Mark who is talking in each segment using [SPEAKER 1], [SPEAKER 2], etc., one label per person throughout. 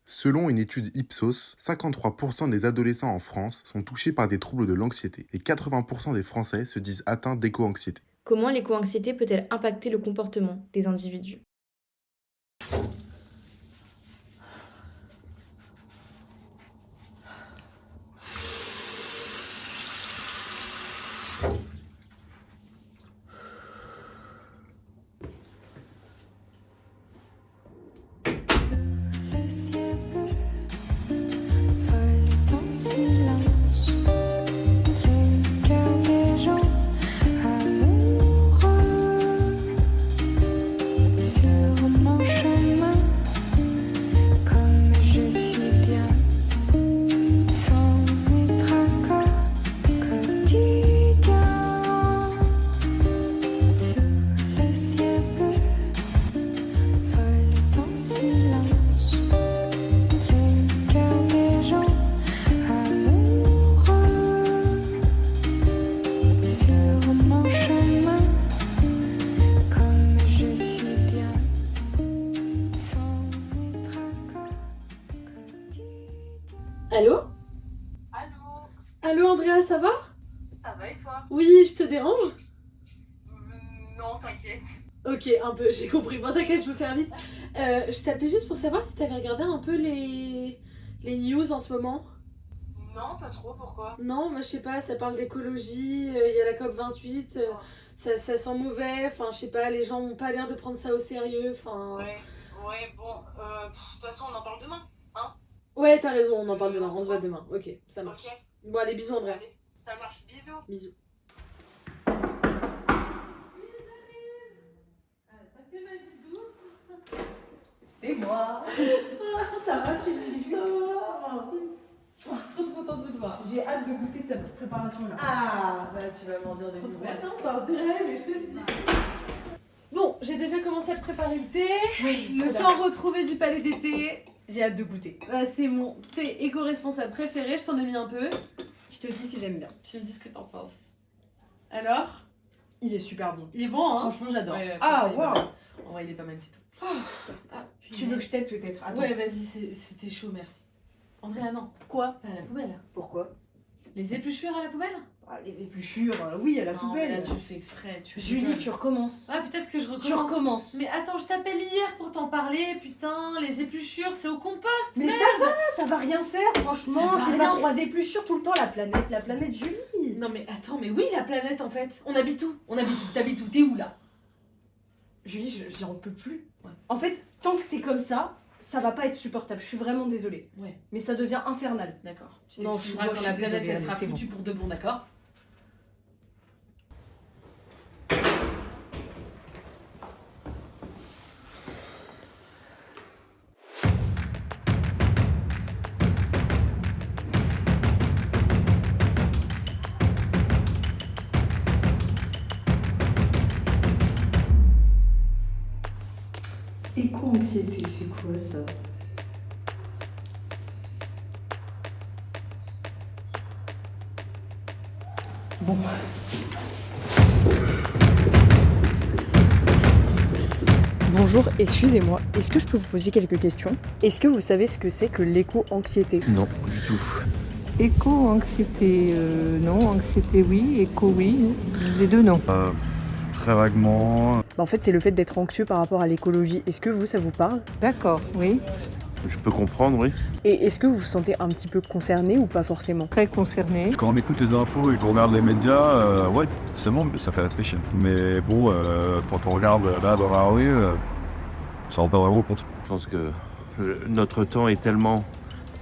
[SPEAKER 1] Selon une étude Ipsos, 53% des adolescents en France sont touchés par des troubles de l'anxiété et 80% des Français se disent atteints d'éco-anxiété.
[SPEAKER 2] Comment l'éco-anxiété peut-elle impacter le comportement des individus ?
[SPEAKER 3] Le ciel bleu vole en silence, le cœur des gens amoureux. Sur mon chemin, comme je suis bien, sans mes tracas quotidiens. Le ciel bleu vole en silence, le cœur des gens amoureux. Sur mon chemin, comme je suis bien, sans mes tracas quotidiens.
[SPEAKER 4] Allô?
[SPEAKER 5] Allô,
[SPEAKER 4] Allô Andrea, ça va?
[SPEAKER 5] ça va et toi?
[SPEAKER 4] Oui, je te dérange?
[SPEAKER 5] Non, t'inquiète.
[SPEAKER 4] Ok, un peu, j'ai compris. Bon, t'inquiète, je veux faire vite. Je t'appelais juste pour savoir si t'avais regardé un peu les news en ce moment.
[SPEAKER 5] Non, pas trop, pourquoi?
[SPEAKER 4] Non, moi je sais pas, ça parle d'écologie, il y a la COP28, ça sent mauvais, enfin je sais pas, les gens ont pas l'air de prendre ça au sérieux, enfin...
[SPEAKER 5] Ouais, bon, de toute façon, on en parle demain, hein?
[SPEAKER 4] Ouais, t'as raison, on en parle demain, on se voit demain. Ok, ça marche.
[SPEAKER 5] Ok.
[SPEAKER 4] Bon, allez, bisous Andrea.
[SPEAKER 5] Allez, ça marche, bisous.
[SPEAKER 4] Bisous.
[SPEAKER 6] C'est moi. Ça va, tu es
[SPEAKER 4] Ça va. Trop contente de te voir.
[SPEAKER 6] J'ai hâte de goûter ta petite préparation là.
[SPEAKER 4] Ah, bah tu vas m'en dire des
[SPEAKER 6] Trop
[SPEAKER 4] nouvelles.
[SPEAKER 6] hâte.
[SPEAKER 4] Non, pas intérêt, mais je te le dis. Bon, j'ai déjà commencé à te préparer le thé.
[SPEAKER 6] Oui,
[SPEAKER 4] Le temps retrouvé du palais d'été.
[SPEAKER 6] J'ai hâte de goûter.
[SPEAKER 4] Bah, c'est mon thé éco-responsable préféré, je t'en ai mis un peu.
[SPEAKER 6] Je te dis si j'aime bien.
[SPEAKER 4] Tu me dis ce que t'en penses. Alors?
[SPEAKER 6] Il est super bon.
[SPEAKER 4] Il est bon, hein?
[SPEAKER 6] Franchement, j'adore.
[SPEAKER 4] Ouais,
[SPEAKER 6] Ah,
[SPEAKER 4] franchement, il est pas
[SPEAKER 6] waouh.
[SPEAKER 4] mal. En vrai, il est pas mal du tout. Ah,
[SPEAKER 6] Tu veux que je t'aide peut-être? Attends.
[SPEAKER 4] Ouais, vas-y, c'était chaud, merci. Andrea, non.
[SPEAKER 6] Quoi?
[SPEAKER 4] Pas à la poubelle.
[SPEAKER 6] Pourquoi?
[SPEAKER 4] Les épluchures à la poubelle?
[SPEAKER 6] Ah, les épluchures, oui, à la
[SPEAKER 4] Non, mais là,
[SPEAKER 6] poubelle.
[SPEAKER 4] tu le fais exprès.
[SPEAKER 6] Julie,
[SPEAKER 4] rigoles.
[SPEAKER 6] tu recommences.
[SPEAKER 4] Ah, peut-être que je recommence.
[SPEAKER 6] Tu recommences.
[SPEAKER 4] Mais attends, je t'appelle hier pour t'en parler, putain, les épluchures, c'est au compost,
[SPEAKER 6] Mais
[SPEAKER 4] merde.
[SPEAKER 6] ça va rien faire, franchement.
[SPEAKER 4] Ça va
[SPEAKER 6] C'est
[SPEAKER 4] rien.
[SPEAKER 6] pas 3 épluchures tout le temps, la planète Julie.
[SPEAKER 4] Non mais attends, mais oui, la planète en fait. On habite où? T'habites où? T'es où là?
[SPEAKER 6] Julie, j'en peux plus.
[SPEAKER 4] Ouais.
[SPEAKER 6] En fait, tant que t'es comme ça va pas être supportable. Je suis vraiment désolée.
[SPEAKER 4] Ouais.
[SPEAKER 6] Mais ça devient infernal.
[SPEAKER 4] D'accord. Tu
[SPEAKER 6] Non,
[SPEAKER 4] t'excuseras
[SPEAKER 6] moi,
[SPEAKER 4] quand
[SPEAKER 6] je
[SPEAKER 4] la
[SPEAKER 6] suis
[SPEAKER 4] planète
[SPEAKER 6] désolée,
[SPEAKER 4] elle sera
[SPEAKER 6] c'est
[SPEAKER 4] foutue pour de bon, d'accord?
[SPEAKER 6] Éco-anxiété, c'est quoi ça? Bon. Bonjour, excusez-moi, est-ce que je peux vous poser quelques questions? Est-ce que vous savez ce que c'est que l'éco-anxiété?
[SPEAKER 7] Non, du tout.
[SPEAKER 8] Éco-anxiété, non. Anxiété, oui. Éco, oui. Les deux, non.
[SPEAKER 7] Très vaguement.
[SPEAKER 6] En fait, c'est le fait d'être anxieux par rapport à l'écologie. Est-ce que vous, ça vous parle?
[SPEAKER 8] D'accord, oui.
[SPEAKER 7] Je peux comprendre, oui.
[SPEAKER 6] Et est-ce que vous vous sentez un petit peu concerné ou pas forcément?
[SPEAKER 8] Très concerné.
[SPEAKER 7] Quand on écoute les infos et qu'on regarde les médias, ouais, c'est bon, ça fait réfléchir. Mais bon, quand on regarde là dans la rue, ça rend pas vraiment compte.
[SPEAKER 9] Je pense que notre temps est tellement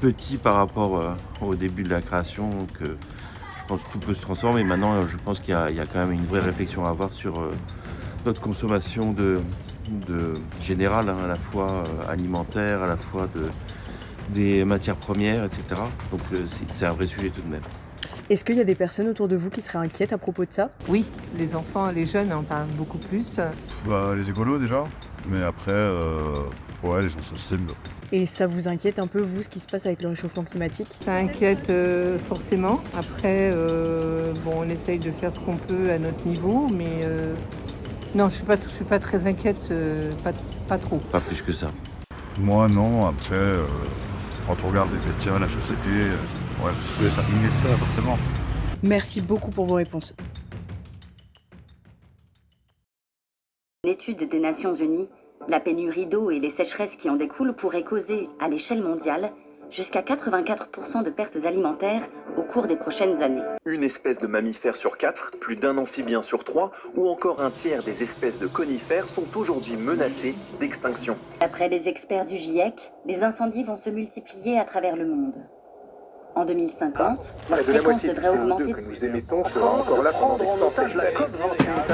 [SPEAKER 9] petit par rapport au début de la création que je pense que tout peut se transformer. Maintenant, je pense qu'il y a quand même une vraie réflexion à avoir sur notre consommation de générale, hein, à la fois alimentaire, à la fois des matières premières, etc. Donc c'est un vrai sujet tout de même.
[SPEAKER 6] Est-ce qu'il y a des personnes autour de vous qui seraient inquiètes à propos de ça?
[SPEAKER 8] Oui, les enfants, les jeunes en parlent beaucoup plus.
[SPEAKER 7] Bah, les écolos déjà, mais après, ouais, les gens sensibles.
[SPEAKER 6] Et ça vous inquiète un peu, vous, ce qui se passe avec le réchauffement climatique?
[SPEAKER 8] Ça inquiète forcément. Après, bon, on essaye de faire ce qu'on peut à notre niveau, mais non, je suis pas très inquiète, pas trop.
[SPEAKER 9] Pas plus que ça.
[SPEAKER 7] Moi, non, après, Quand on regarde les médias, la société, ouais, parce que ça finit ça forcément.
[SPEAKER 6] Merci beaucoup pour vos réponses.
[SPEAKER 10] Une étude des Nations Unies, la pénurie d'eau et les sécheresses qui en découlent pourraient causer, à l'échelle mondiale, jusqu'à 84% de pertes alimentaires au cours des prochaines années.
[SPEAKER 11] Une espèce de mammifère sur 4, plus d'un amphibien sur 3, ou encore un tiers des espèces de conifères sont aujourd'hui menacées d'extinction.
[SPEAKER 10] D'après les experts du GIEC, les incendies vont se multiplier à travers le monde. En 2050, leur
[SPEAKER 1] Près de la
[SPEAKER 10] fréquence
[SPEAKER 1] moitié du
[SPEAKER 10] devrait
[SPEAKER 1] CO2
[SPEAKER 10] augmenter.
[SPEAKER 1] que nous émettons sera encore là pendant des centaines d'années.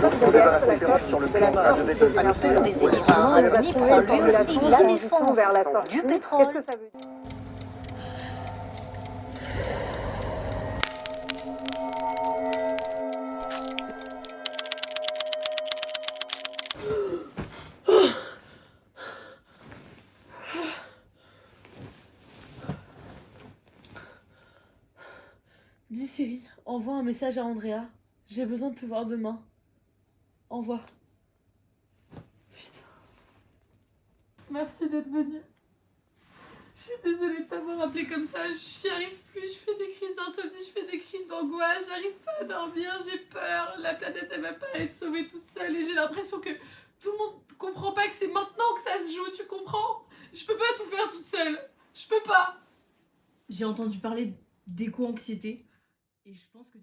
[SPEAKER 1] Pour s'en débarrasser définitivement grâce au sol de l'océan.
[SPEAKER 3] Des éléments revenus prend lui aussi la défense vers la sortie du pétrole.
[SPEAKER 4] Dis Siri, envoie un message à Andrea. J'ai besoin de te voir demain. Envoie. Putain. Merci d'être venu. Je suis désolée de t'avoir appelé comme ça. J'y arrive plus. Je fais des crises d'insomnie, je fais des crises d'angoisse. J'arrive pas à dormir, j'ai peur. La planète, elle va pas être sauvée toute seule. Et j'ai l'impression que tout le monde comprend pas que c'est maintenant que ça se joue. Tu comprends? Je peux pas tout faire toute seule. Je peux pas.
[SPEAKER 2] J'ai entendu parler d'éco-anxiété et je pense que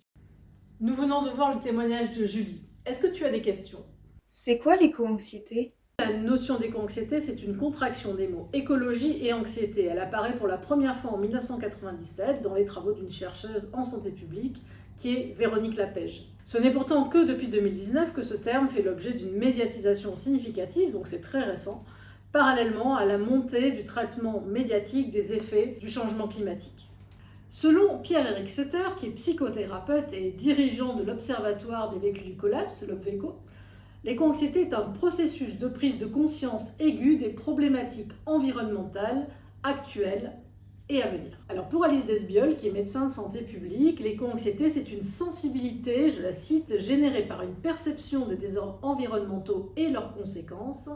[SPEAKER 4] Nous venons de voir le témoignage de Julie. Est-ce que tu as des questions?
[SPEAKER 2] C'est quoi l'éco-anxiété?
[SPEAKER 4] La notion d'éco-anxiété, c'est une contraction des mots écologie et anxiété. Elle apparaît pour la première fois en 1997 dans les travaux d'une chercheuse en santé publique qui est Véronique Lapège. Ce n'est pourtant que depuis 2019 que ce terme fait l'objet d'une médiatisation significative, donc c'est très récent, parallèlement à la montée du traitement médiatique des effets du changement climatique. Selon Pierre-Éric Sutter, qui est psychothérapeute et dirigeant de l'Observatoire des vécus du collapse, l'OPVECO, l'éco-anxiété est un processus de prise de conscience aiguë des problématiques environnementales actuelles et à venir. Alors pour Alice Desbiol, qui est médecin de santé publique, l'éco-anxiété c'est une sensibilité, je la cite, générée par une perception des désordres environnementaux et leurs conséquences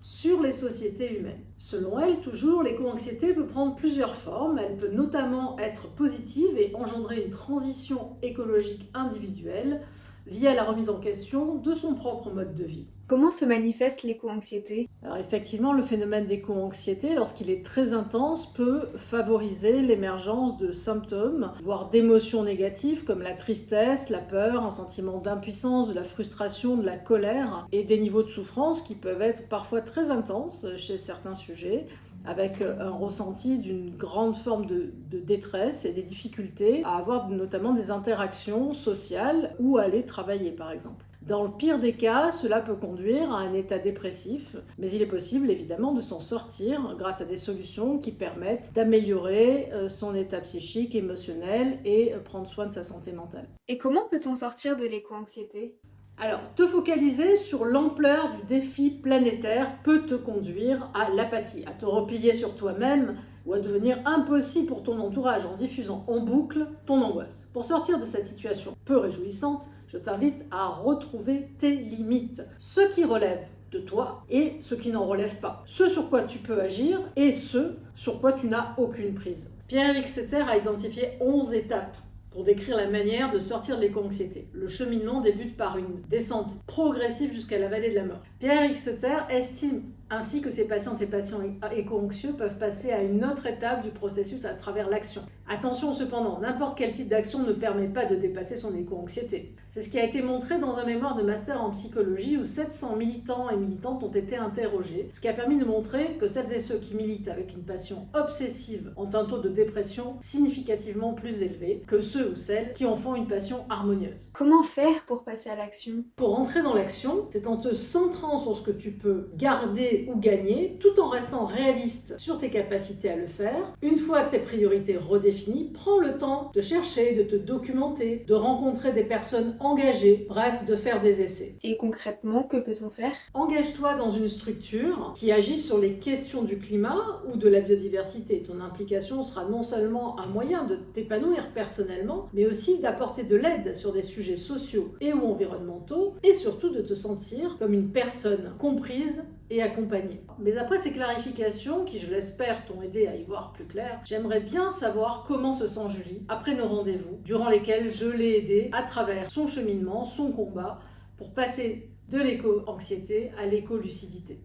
[SPEAKER 4] sur les sociétés humaines. Selon elle, toujours, l'éco-anxiété peut prendre plusieurs formes. Elle peut notamment être positive et engendrer une transition écologique individuelle via la remise en question de son propre mode de vie.
[SPEAKER 2] Comment se manifeste l'éco-anxiété?
[SPEAKER 4] Alors effectivement, le phénomène d'éco-anxiété, lorsqu'il est très intense, peut favoriser l'émergence de symptômes, voire d'émotions négatives comme la tristesse, la peur, un sentiment d'impuissance, de la frustration, de la colère et des niveaux de souffrance qui peuvent être parfois très intenses chez certains sujets, avec un ressenti d'une grande forme de détresse et des difficultés à avoir notamment des interactions sociales ou à aller travailler par exemple. Dans le pire des cas, cela peut conduire à un état dépressif, mais il est possible évidemment de s'en sortir grâce à des solutions qui permettent d'améliorer son état psychique, émotionnel et prendre soin de sa santé mentale.
[SPEAKER 2] Et comment peut-on sortir de l'éco-anxiété?
[SPEAKER 4] Alors, te focaliser sur l'ampleur du défi planétaire peut te conduire à l'apathie, à te replier sur toi-même ou à devenir impossible pour ton entourage en diffusant en boucle ton angoisse. Pour sortir de cette situation peu réjouissante, je t'invite à retrouver tes limites, ce qui relève de toi et ce qui n'en relève pas, ce sur quoi tu peux agir et ce sur quoi tu n'as aucune prise. Pierre-Éric Sutter a identifié 11 étapes pour décrire la manière de sortir de l'éco-anxiété. Le cheminement débute par une descente progressive jusqu'à la vallée de la mort. Pierre-Éric Sutter estime ainsi que ces patientes et patients éco-anxieux peuvent passer à une autre étape du processus à travers l'action. Attention cependant, n'importe quel type d'action ne permet pas de dépasser son éco-anxiété. C'est ce qui a été montré dans un mémoire de master en psychologie où 700 militants et militantes ont été interrogés, ce qui a permis de montrer que celles et ceux qui militent avec une passion obsessive ont un taux de dépression significativement plus élevé que ceux ou celles qui en font une passion harmonieuse.
[SPEAKER 2] Comment faire pour passer à l'action?
[SPEAKER 4] Pour entrer dans l'action, c'est en te centrant sur ce que tu peux garder ou gagner, tout en restant réaliste sur tes capacités à le faire. Une fois tes priorités redéfinies, prends le temps de chercher, de te documenter, de rencontrer des personnes engagées, bref, de faire des essais.
[SPEAKER 2] Et concrètement, que peut-on faire?
[SPEAKER 4] Engage-toi dans une structure qui agit sur les questions du climat ou de la biodiversité. Ton implication sera non seulement un moyen de t'épanouir personnellement, mais aussi d'apporter de l'aide sur des sujets sociaux et ou environnementaux, et surtout de te sentir comme une personne comprise et accompagner. Mais après ces clarifications, qui je l'espère t'ont aidé à y voir plus clair, j'aimerais bien savoir comment se sent Julie après nos rendez-vous, durant lesquels je l'ai aidée à travers son cheminement, son combat, pour passer de l'éco-anxiété à l'éco-lucidité.